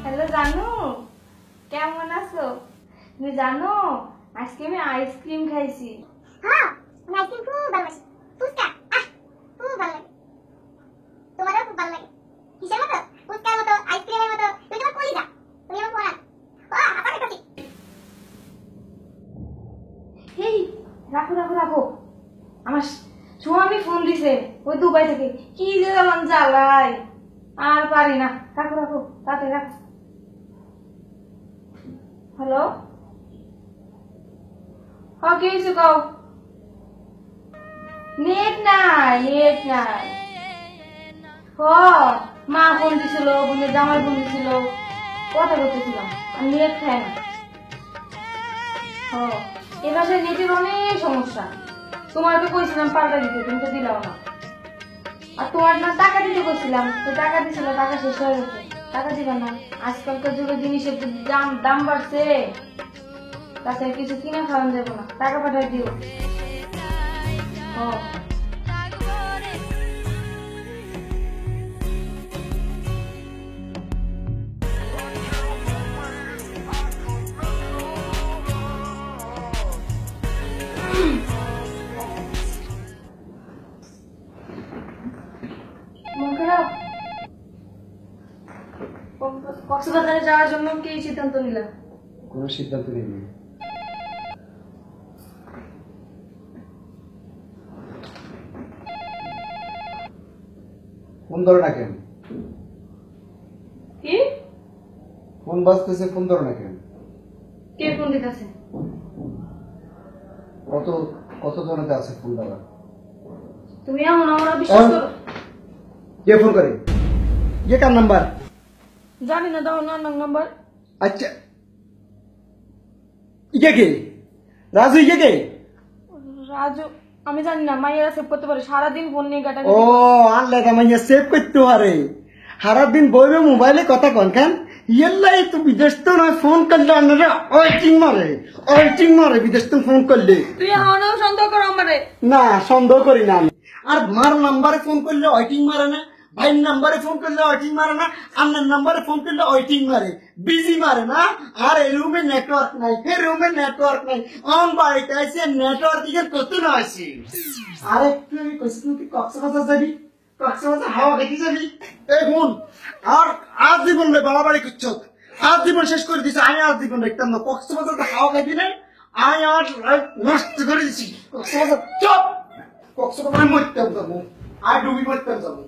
Hello জানু, কেমন আছো? তুমি জানো আজকে আমি আইসক্রিম খাইছি। হ্যাঁ, আমি আইসক্রিম খুব ভালোবাসি। ফুচকা খুব ভালো লাগে। তোমারও খুব ভালো লাগে। কিসের মতো? ফুচকার মতো, আইসক্রিমের মতো। তুমি তোমার কলিজা, তুমি আমার পরাণ। আমার কাছে এই রাখো রাখো রাখো, আমার স্বামী ফোন দিছে ওই দুবাই থেকে, কি যে জ্বালান জ্বালাই, আর পারি না। রাখো রাখো, তাড়াতাড়ি রাখো। হ্যালো, কি হয়েছে কও? নেট নাই, নেট নাই। মা ফোন দিছিল, বোনের জামাই ফোন দিছিল, কথা বলতেছিলাম, আর নেট খায় না। এবার নেটের অনেক সমস্যা। তোমার তো কইছিলাম পাল্টা দিতে, তুমি তো দিলাও না। আর তোমার না টাকা দিতে কইছিলাম, তো টাকা দিছিল, টাকা শেষ হয়ে গেছে, টাকা দিবা না। আজকালকার যুগে জিনিসের দাম বাড়ছে, তাছাড়া কিছু কিনে খাওয়ান যাবো না, টাকা পাঠাই দিও। মন খারাপ? কক্সবাজারে যাওয়ার জন্য কি সিদ্ধান্ত নিলাম? কোনো সিদ্ধান্ত নিইনি। ফোন ধরো না কেন? কি ফোন বাজতেছে, ফোন ধরো না কেন? কে ফোন দিতেছে? কত কত জনতে আছে ফোন ধরা? তুমি এমন আমরা বিশ্বাস করো? কে ফোন করে? ये কার নাম্বার? জানি না, দাও না নাম্বার। আচ্ছা, ইকে কে? রাজু ইকে কে? রাজু আমি জানি না, মাইয়ারা সেভ করতে পারে, সারাদিন ফোন নিয়ে গাটা। ও আল্লাহ তা মাইয়া সেভ করতে পারে, সারাদিন বইবে মোবাইলে কথা কন খান। ইয়েলাই তো বিদেশ তো নয়, ফোন করলে আপনারা ওয়েটিং মারে বিদেশ তো ফোন করলে। তুই এখনো সন্দেহ করো আমারে? না, সন্দেহ করি না আমি। আর মার নাম্বারে ফোন করলে ওয়েটিং মারে না, ভাইয়ের নাম্বারে ফোন করলে ওয়েটিং মারে না, আপনার নাম্বারে ফোন করলে ওয়েটিং মারে, বিজি মারে না। আর এই রুমে নেটওয়ার্ক নাই, এই রুমে নেটওয়ার্ক নাই, অন বাড়িতে আছে নেটওয়ার্ক দিকে কত না আসি। আর একটু আমি কইছি তুই কক্সবাজার যাবি, কক্সবাজার হাওয়া দেখি যাবি। এই ফোন আর আজীবন বাড়াবাড়ি করছ, আজীবন শেষ করে দিছে। আমি আজীবন দেখতাম না কক্সবাজার হাওয়া খাবি না, আমি আর নষ্ট করে দিছি কক্সবাজার। চপ কক্সবাজার মরতাম যাবো, আর ডুবি মরতাম যাবো।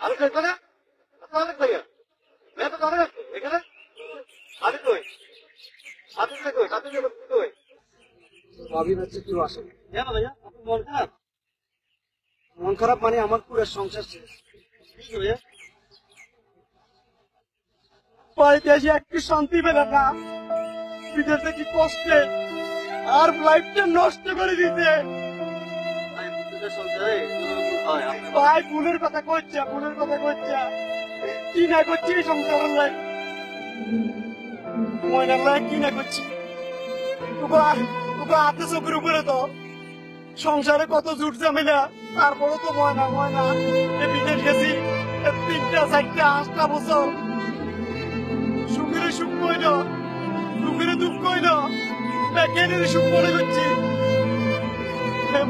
আমি খেলবো না, অনেক ভাইয়া मैं तो कह रहा हूँ এখানে আদি কই, আদি কই, আদি কই ভাবি হচ্ছে কেউ আসে কেন ভাইয়া? আপনার মন খারাপ? মন খারাপ মানে আমার পুরো সংসার শেষ। কি ভাইয়া? বাড়িতে এসে একটু শান্তি পেলাম না, বিদেশে কি কষ্টে আর লাইফটা নষ্ট করে দিতে। ভাই ভুলের কথা করছে, ভুলের কথা করছে, কি না করছি এই সংসারের লাই, ময়নার লাই কি না করছি। ওকে হাতে চোখের উপরে তো সংসারে কত জুট ঝামেলা, তারপরে তো ময়না ময়না বিদেশ গেছি 3টা 4টা 8টা বছর, সুখের সুখ কইল, দুঃখের দুঃখ কইল, প্যাকেটের সুখ মনে করছি।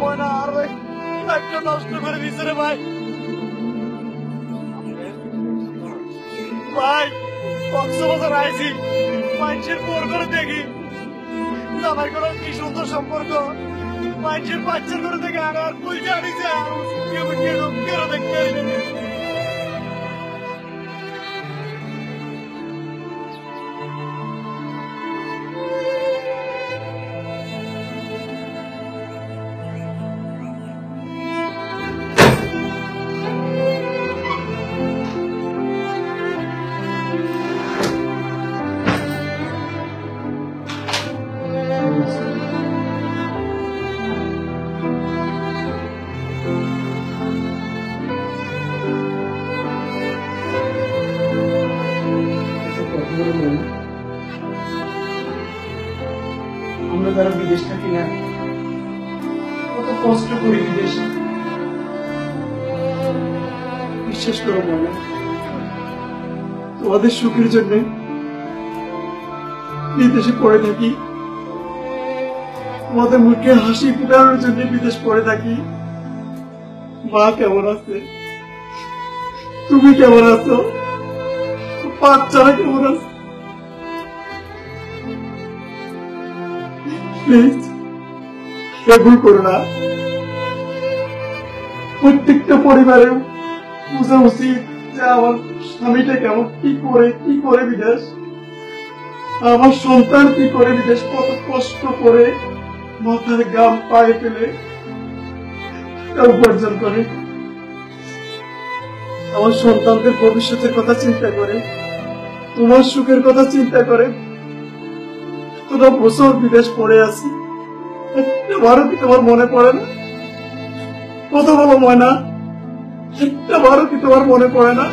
ময়না আর একটা নষ্ট করে দিছে রে ভাই। ভাই কক্সবাজার আইছি, মানুষের পর করে দেখি আমার কোনো কি সুন্দর সম্পর্ক, মানুষের বাচ্চা করে দেখে আর কই জানি যে কেন দেখতে বলছি আমরা যারা বিদেশ থাকি না কত কষ্ট করি বিদেশে, বিশ্বাস করো মনে তোমাদের সুখের জন্য বিদেশে পড়ে থাকি, তোমাদের মুখে হাসি ফুটানোর জন্য বিদেশ পড়ে থাকি। মা কেমন আছে, তুমি কেমন আছো, বাচ্চারা কেমন আছে, প্লিজ ভুল করো না। প্রত্যেকটা পরিবারের বোঝা উচিত যে আমার স্বামীটা কেমন, কি করে বিদেশ, আমার সন্তান কি করে বিদেশ, কত কষ্ট করে মাথার গাম পায়ে ফেলে উপার্জন করে, আমার সন্তানদের ভবিষ্যতের কথা চিন্তা করে, তোমার সুখের কথা চিন্তা করে তোরা বছর বিদেশ পড়ে আছি, একটা বারো কি তোমার মনে পড়ে না? কত বলো ময়না, একটা বারো কি তোমার মনে পড়ে না?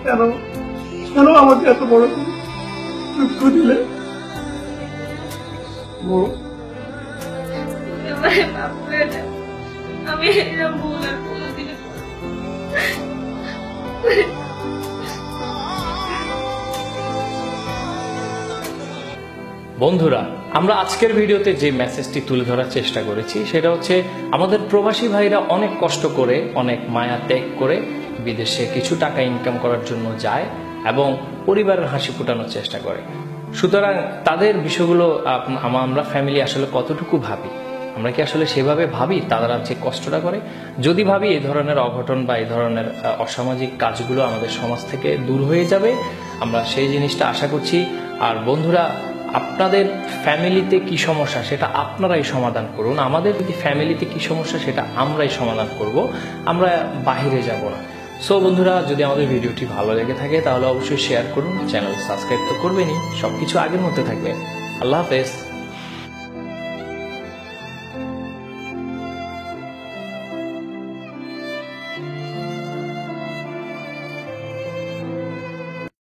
কেন কেন আমাকে এত বড় দুঃখ দিলে? আমি এরকম ভুল আর কোনোদিনও করব না। বন্ধুরা, আমরা আজকের ভিডিওতে যে মেসেজটি তুলে ধরার চেষ্টা করেছি সেটা হচ্ছে আমাদের প্রবাসী ভাইরা অনেক কষ্ট করে, অনেক মায়া ত্যাগ করে বিদেশে কিছু টাকা ইনকাম করার জন্য যায় এবং পরিবারের হাসি ফোটানোর চেষ্টা করে। সুতরাং তাদের বিষয়গুলো আমরা ফ্যামিলি আসলে কতটুকু ভাবি, আমরা কি আসলে সেভাবে ভাবি তারা যে কষ্টটা করে? যদি ভাবি এই ধরনের অঘটন বা এই ধরনের অসামাজিক কাজগুলো আমাদের সমাজ থেকে দূর হয়ে যাবে, আমরা সেই জিনিসটা আশা করছি। আর বন্ধুরা, আপনাদের ফ্যামিলিতে কি সমস্যা সেটা আপনারাই সমাধান করুন, আমাদের যদি ফ্যামিলিতে কি সমস্যা সেটা আমরাই সমাধান করব, আমরা বাহিরে যাব না। সো বন্ধুরা, যদি আমাদের ভিডিওটি ভালো লেগে থাকে তাহলে অবশ্যই শেয়ার করুন, চ্যানেল সাবস্ক্রাইব তো করবেনই, সবকিছু আগের মতো থাকবে। আল্লাহ হাফেজ।